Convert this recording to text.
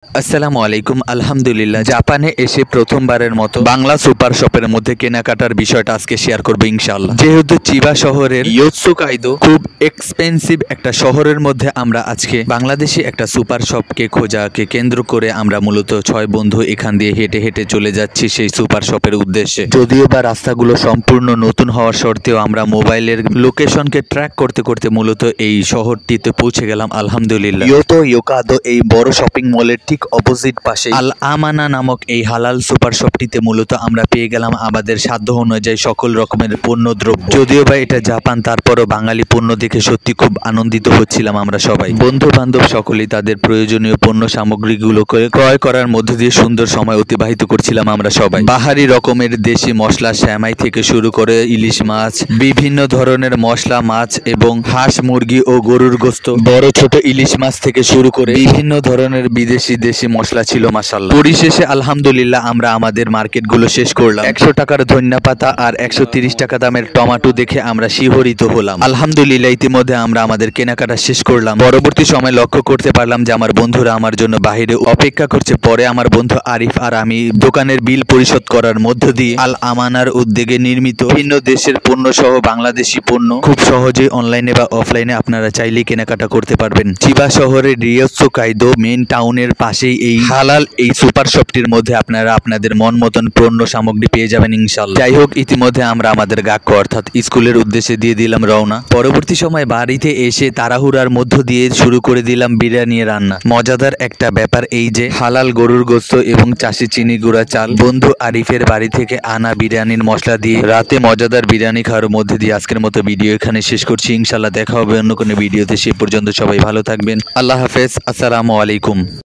আসসালামু আলাইকুম। আলহামদুলিল্লাহ, জাপানে এসে প্রথমবারের মতো বাংলা সুপার শপের মধ্যে কেনাকাটার বিষয়টা আজকে শেয়ার করবো ইনশাআল্লাহ। যেহেতু চিবা শহরের ইয়োৎসুকাইদো খুব এক্সপেন্সিভ একটা শহরের মধ্যে আমরা আজকে বাংলাদেশি একটা সুপার শপকে খোঁজাকে কেন্দ্র করে আমরা মূলত 6 বন্ধু এখান দিয়ে হেঁটে হেঁটে চলে যাচ্ছি সেই সুপার শপের উদ্দেশ্যে। যদিও বা রাস্তাগুলো সম্পূর্ণ নতুন হওয়ার সত্ত্বেও আমরা মোবাইলের লোকেশনকে ট্র্যাক করতে করতে মূলত এই শহরটিতে পৌঁছে গেলাম আলহামদুলিল্লাহ। ইয়োকাদো এই বড় শপিং মলের ঠিক অপোজিট পাশে আল আমানা নামক এই হালাল সুপার শপটিতে মূলত আমরা পেয়ে গেলাম আমাদের সাধ্য অনুযায়ী সকল রকমের পণ্য দ্রব্য। যদিও বা এটা জাপান, তারপরও বাঙালি পণ্য দেখে সত্যি খুব আনন্দিত হচ্ছিলাম আমরা সবাই। বন্ধু বান্ধব সকলেই তাদের প্রয়োজনীয় পণ্য সামগ্রীগুলো ক্রয় করার মধ্য দিয়ে সুন্দর সময় অতিবাহিত করছিলাম আমরা সবাই। বাহারি রকমের দেশি মশলা, শ্যামাই থেকে শুরু করে ইলিশ মাছ, বিভিন্ন ধরনের মশলা, মাছ এবং হাঁস, মুরগি ও গরুর গোস্ত, বড় ছোট ইলিশ মাছ থেকে শুরু করে বিভিন্ন ধরনের বিদেশি দেশি মশলা ছিল মাশাআল্লাহ। পরিশেষে আলহামদুলিল্লাহ আমরা আমাদের মার্কেটগুলো শেষ করলাম। 100 টাকার ধনিয়া পাতা আর 130 টাকা দামের টমেটো দেখে আমরা শিহরিত হলাম। আলহামদুলিল্লাহ ইতিমধ্যে আমরা আমাদের কেনাকাটা শেষ করলাম। পরবর্তী সময় লক্ষ্য করতে পারলাম যে আমার বন্ধুরা আমার জন্য বাহিরে অপেক্ষা করছে। পরে আমার বন্ধু আরিফ আর আমি দোকানের বিল পরিশোধ করার মধ্য দিয়ে আল আমানার উদ্যোগে নির্মিত ভিন্ন দেশের পণ্য সহ বাংলাদেশি পণ্য খুব সহজে অনলাইনে বা অফলাইনে আপনারা চাইলেই কেনাকাটা করতে পারবেন। চিবা শহরের ইয়োৎসুকাইদো মেইন টাউনের পাশেই এই হালাল এই সুপার শপটির মধ্যে আপনারা আপনাদের মন মতন পণ্য সামগ্রী পেয়ে যাবেন ইনশাআল্লাহ। যাই হোক, ইতিমধ্যে আমরা আমাদের গাক্য অর্থাৎ স্কুলের উদ্দেশ্যে দিয়ে দিলাম রওনা। পরবর্তী সময় বাড়িতে এসে তাড়াহুড়ার মধ্য দিয়ে শুরু করে দিলাম বিরিয়ানি রান্না। মজাদার একটা ব্যাপার এই যে হালাল গরুর গোস্ত এবং চাষি চিনি গুঁড়া চাল বন্ধু আরিফের বাড়ি থেকে আনা বিরিয়ানির মশলা দিয়ে রাতে মজাদার বিরিয়ানি খাওয়ার মধ্যে দিয়ে আজকের মতো ভিডিও এখানে শেষ করছি। ইনশাআল্লাহ দেখা হবে অন্য কোনো ভিডিওতে। সে পর্যন্ত সবাই ভালো থাকবেন। আল্লাহ হাফেজ। আসসালামু আলাইকুম।